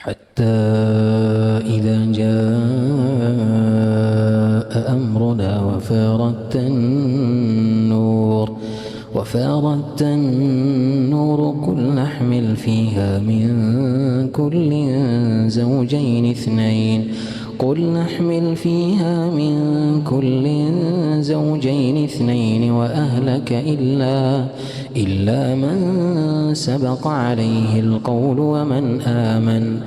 حتى إذا جاء أمرنا وفارت النور قل نحمل فيها من كل زوجين اثنين وأهلك إلا من سبق عليه القول ومن آمن